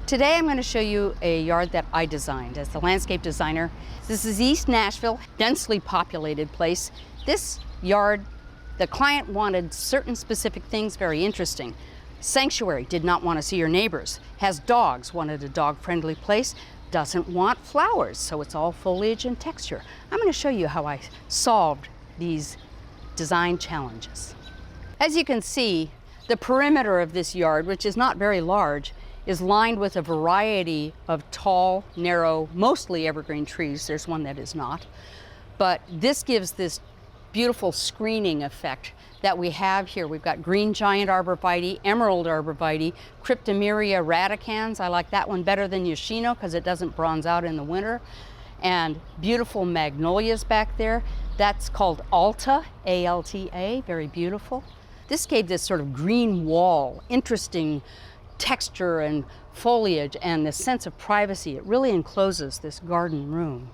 Today I'm going to show you a yard that I designed as the landscape designer. This is East Nashville, densely populated place. This yard, the client wanted certain specific things very interesting. Sanctuary, did not want to see your neighbors. Has dogs, wanted a dog-friendly place. Doesn't want flowers, so it's all foliage and texture. I'm going to show you how I solved these design challenges. As you can see, the perimeter of this yard, which is not very large, is lined with a variety of tall, narrow, mostly evergreen trees. There's one that is not. But this gives this beautiful screening effect that we have here. We've got green giant arborvitae, emerald arborvitae, cryptomeria radicans. I like that one better than Yoshino because it doesn't bronze out in the winter. And beautiful magnolias back there. That's called Alta, A-L-T-A, very beautiful. This gave this sort of green wall, interesting texture and foliage and the sense of privacy. It really encloses this garden room.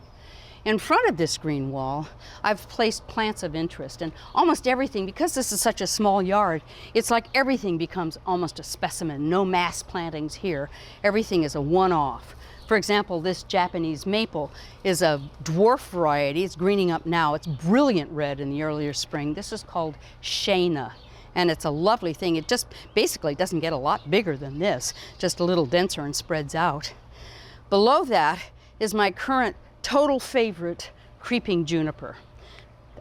In front of this green wall, I've placed plants of interest, and almost everything, because this is such a small yard, it's like everything becomes almost a specimen. No mass plantings here. Everything is a one-off. For example, this Japanese maple is a dwarf variety. It's greening up now. It's brilliant red in the earlier spring. This is called Shana, and it's a lovely thing. It just basically doesn't get a lot bigger than this, just a little denser and spreads out. Below that is my current total favorite creeping juniper.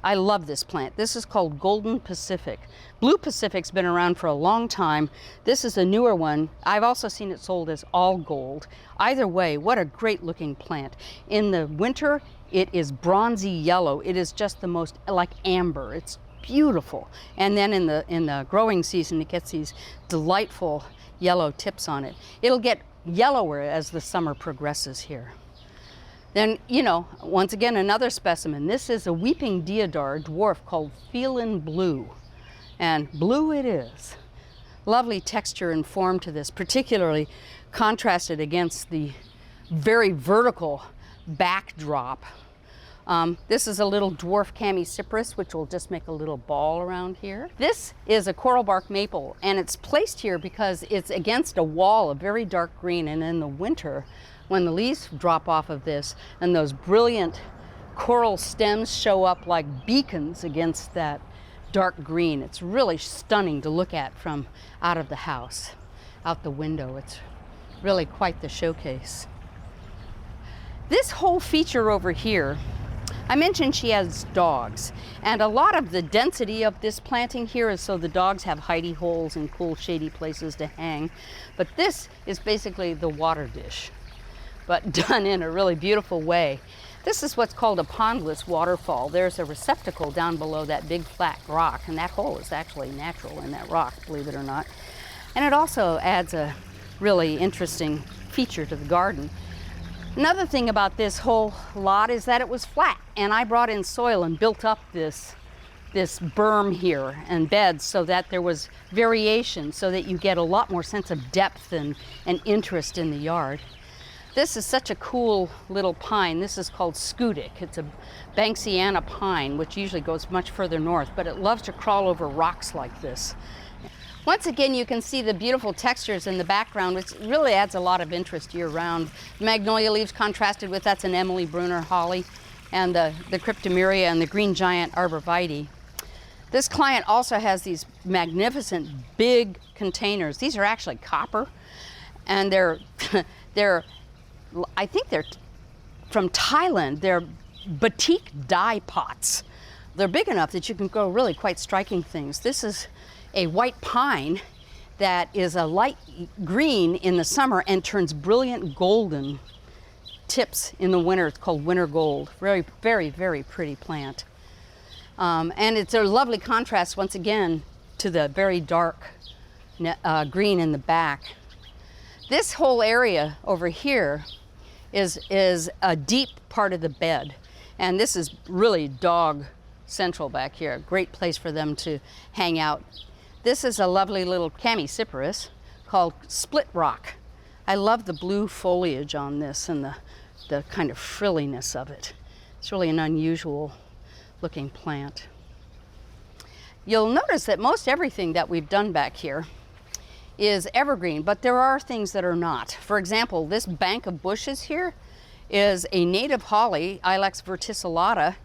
I love this plant. This is called Golden Pacific. Blue Pacific's been around for a long time. This is a newer one. I've also seen it sold as all gold. Either way, what a great looking plant. In the winter, it is bronzy yellow. It is just the most like amber. It's beautiful. And then in the growing season, it gets these delightful yellow tips on it. It'll get yellower as the summer progresses here. Then, once again, another specimen. This is a weeping deodar dwarf called Feelin' Blue. And blue it is. Lovely texture and form to this, particularly contrasted against the very vertical backdrop. This is a little dwarf Chamaecyparis, which will just make a little ball around here. This is a coral bark maple, and it's placed here because it's against a wall of very dark green, and in the winter, when the leaves drop off of this and those brilliant coral stems show up like beacons against that dark green, it's really stunning to look at from out of the house, out the window. It's really quite the showcase. This whole feature over here, I mentioned she has dogs, and a lot of the density of this planting here is so the dogs have hidey holes and cool shady places to hang. But this is basically the water dish, but done in a really beautiful way. This is what's called a pondless waterfall. There's a receptacle down below that big flat rock, and that hole is actually natural in that rock, believe it or not. And it also adds a really interesting feature to the garden. Another thing about this whole lot is that it was flat, and I brought in soil and built up this berm here and beds so that there was variation, so that you get a lot more sense of depth and interest in the yard. This is such a cool little pine. This is called Scudic. It's a Banksiana pine, which usually goes much further north, but it loves to crawl over rocks like this. Once again, you can see the beautiful textures in the background, which really adds a lot of interest year-round. Magnolia leaves contrasted with, that's an Emily Brunner holly, and the cryptomeria and the green giant arborvitae. This client also has these magnificent big containers. These are actually copper, and they're I think they're from Thailand. They're batik dye pots. They're big enough that you can grow really quite striking things. This is a white pine that is a light green in the summer and turns brilliant golden tips in the winter. It's called winter gold. Very, very, very pretty plant. And it's a lovely contrast, once again, to the very dark green in the back. This whole area over here is a deep part of the bed, and this is really dog central back here. A great place for them to hang out. This is a lovely little Chamaecyparis called Split Rock. I love the blue foliage on this and the kind of frilliness of it. It's really an unusual looking plant. You'll notice that most everything that we've done back here is evergreen, but there are things that are not. For example, this bank of bushes here is a native holly, Ilex verticillata,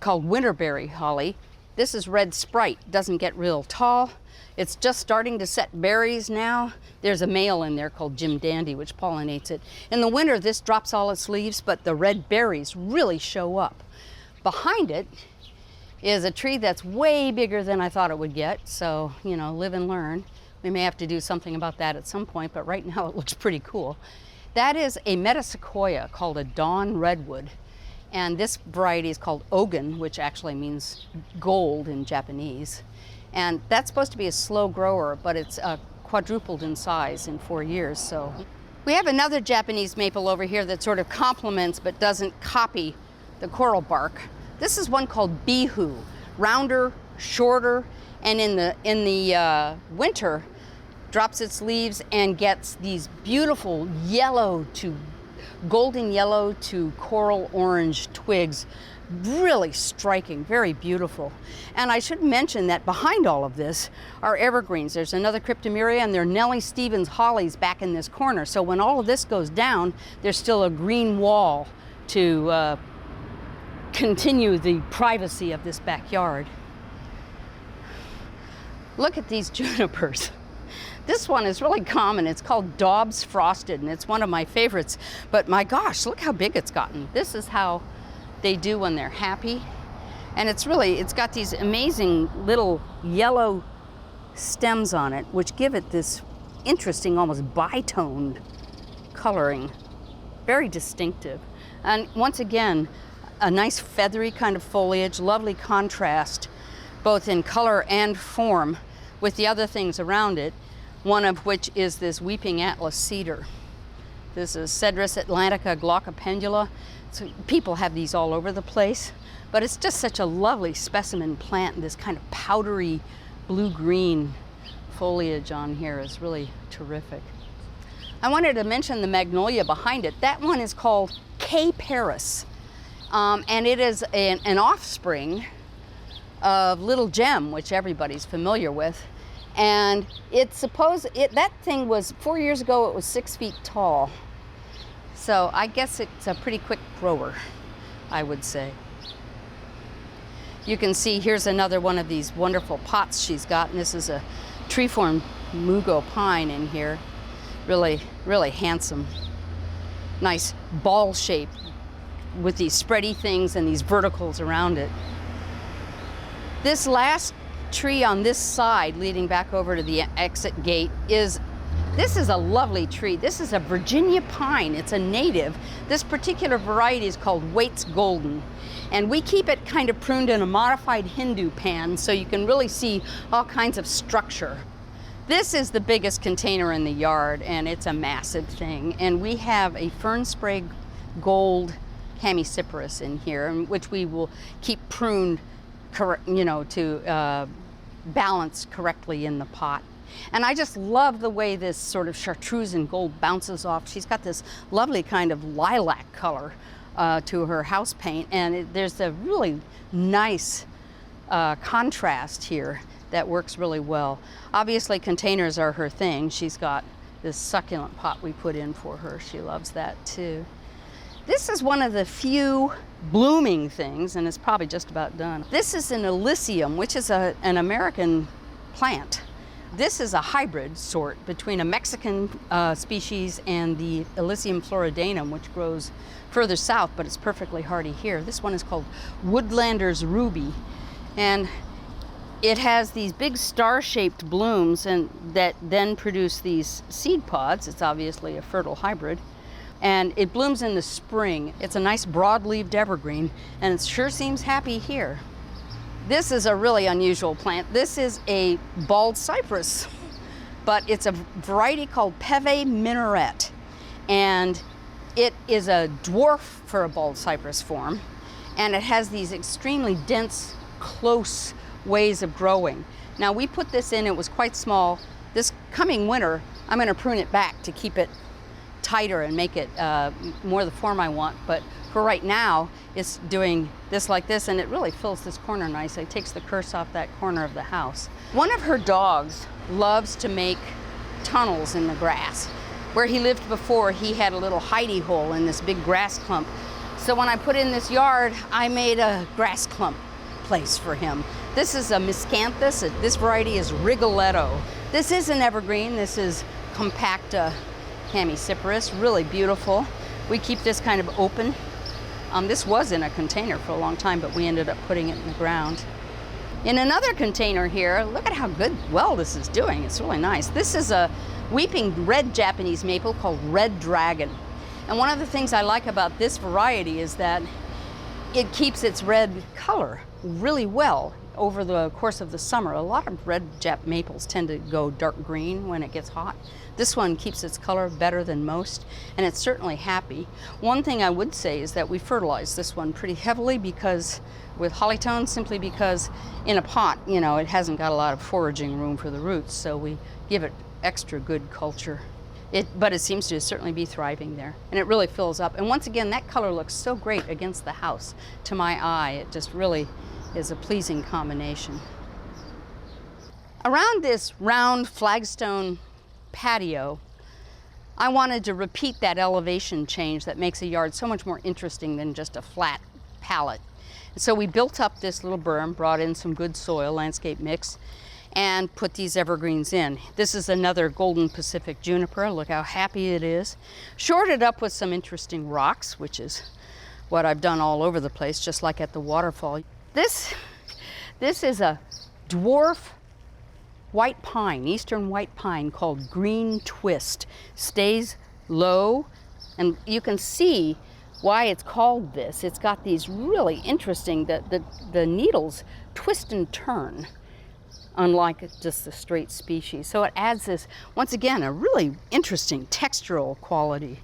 called winterberry holly. This is red sprite, doesn't get real tall. It's just starting to set berries now. There's a male in there called Jim Dandy, which pollinates it. In the winter, this drops all its leaves, but the red berries really show up. Behind it is a tree that's way bigger than I thought it would get, so, you know, live and learn. We may have to do something about that at some point, but right now it looks pretty cool. That is a metasequoia called a dawn redwood. And this variety is called ogun, which actually means gold in Japanese. And that's supposed to be a slow grower, but it's quadrupled in size in 4 years. So we have another Japanese maple over here that sort of complements but doesn't copy the coral bark. This is one called bihu, rounder, shorter, and in the winter drops its leaves and gets these beautiful yellow to golden yellow to coral orange twigs. Really striking, very beautiful. And I should mention that behind all of this are evergreens. There's another cryptomeria and there are Nellie Stevens hollies back in this corner. So when all of this goes down, there's still a green wall to continue the privacy of this backyard. Look at these junipers. This one is really common. It's called Dobbs Frosted, and it's one of my favorites. But my gosh, look how big it's gotten. This is how they do when they're happy. And it's got these amazing little yellow stems on it, which give it this interesting, almost bitoned coloring. Very distinctive. And once again, a nice feathery kind of foliage, lovely contrast, both in color and form with the other things around it, one of which is this weeping atlas cedar. This is Cedrus atlantica glaucopendula. So people have these all over the place, but it's just such a lovely specimen plant. This kind of powdery blue-green foliage on here is really terrific. I wanted to mention the magnolia behind it. That one is called K. Paris, and it is an offspring of Little Gem, which everybody's familiar with. And that thing was, 4 years ago, it was 6 feet tall. So I guess it's a pretty quick grower, I would say. You can see here's another one of these wonderful pots she's got, and this is a tree-formed mugo pine in here. Really, really handsome. Nice ball shape with these spready things and these verticals around it. This last tree on this side leading back over to the exit gate this is a lovely tree. This is a Virginia pine. It's a native. This particular variety is called Waite's Golden. And we keep it kind of pruned in a modified Hindu pan so you can really see all kinds of structure. This is the biggest container in the yard, and it's a massive thing. And we have a fern spray gold hemicyperus in here, which we will keep pruned, to balance correctly in the pot. And I just love the way this sort of chartreuse and gold bounces off. She's got this lovely kind of lilac color to her house paint, and there's a really nice contrast here that works really well. Obviously, containers are her thing. She's got this succulent pot we put in for her. She loves that too. This is one of the few blooming things, and it's probably just about done. This is an Elysium, which is an American plant. This is a hybrid sort between a Mexican species and the Elysium floridanum, which grows further south, but it's perfectly hardy here. This one is called Woodlander's Ruby, and it has these big star-shaped blooms and that then produce these seed pods. It's obviously a fertile hybrid, and it blooms in the spring. It's a nice broad-leaved evergreen, and it sure seems happy here. This is a really unusual plant. This is a bald cypress, but it's a variety called Peve Minaret, and it is a dwarf for a bald cypress form, and it has these extremely dense, close ways of growing. Now, we put this in, it was quite small. This coming winter, I'm going to prune it back to keep it tighter and make it more the form I want, but for right now, it's doing this like this, and it really fills this corner nicely. It takes the curse off that corner of the house. One of her dogs loves to make tunnels in the grass. Where he lived before, he had a little hidey hole in this big grass clump. So when I put in this yard, I made a grass clump place for him. This is a miscanthus. This variety is Rigoletto. This is an evergreen. This is compacta hemiciferus, really beautiful. We keep this kind of open. This was in a container for a long time, but we ended up putting it in the ground. In another container here, look at how well this is doing. It's really nice. This is a weeping red Japanese maple called Red Dragon. And one of the things I like about this variety is that it keeps its red color really well over the course of the summer. A lot of red Jap maples tend to go dark green when it gets hot. This one keeps its color better than most, and it's certainly happy. One thing I would say is that we fertilize this one pretty heavily with hollytone, simply because in a pot, you know, it hasn't got a lot of foraging room for the roots, so we give it extra good culture. But it seems to certainly be thriving there, and it really fills up. And once again, that color looks so great against the house. To my eye, it just really is a pleasing combination. Around this round flagstone patio, I wanted to repeat that elevation change that makes a yard so much more interesting than just a flat pallet. And so we built up this little berm, brought in some good soil, landscape mix, and put these evergreens in. This is another Golden Pacific juniper. Look how happy it is. Shored it up with some interesting rocks, which is what I've done all over the place, just like at the waterfall. This is a dwarf white pine, eastern white pine, called Green Twist. Stays low, and you can see why it's called this. It's got these really interesting, the needles twist and turn, unlike just the straight species. So it adds this, once again, a really interesting textural quality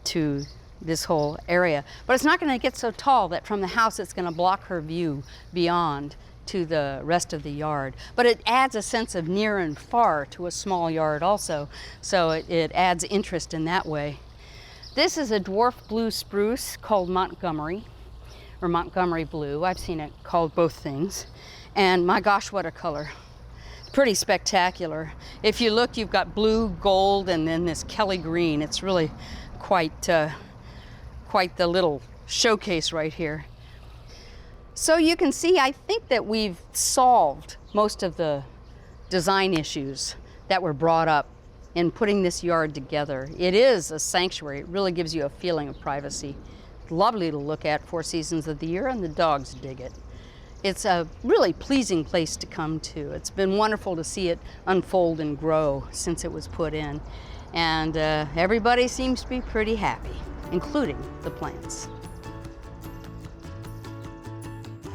to this whole area. But it's not going to get so tall that from the house it's going to block her view beyond to the rest of the yard. But it adds a sense of near and far to a small yard also, so it adds interest in that way. This is a dwarf blue spruce called Montgomery, or Montgomery blue. I've seen it called both things. And my gosh, what a color. Pretty spectacular. If you look, you've got blue, gold, and then this Kelly green. It's really quite the little showcase right here. So you can see, I think that we've solved most of the design issues that were brought up in putting this yard together. It is a sanctuary. It really gives you a feeling of privacy. Lovely to look at 4 seasons of the year, and the dogs dig it. It's a really pleasing place to come to. It's been wonderful to see it unfold and grow since it was put in. And everybody seems to be pretty happy, including the plants.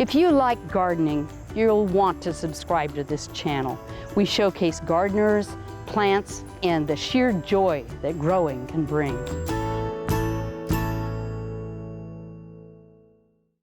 If you like gardening, you'll want to subscribe to this channel. We showcase gardeners, plants, and the sheer joy that growing can bring.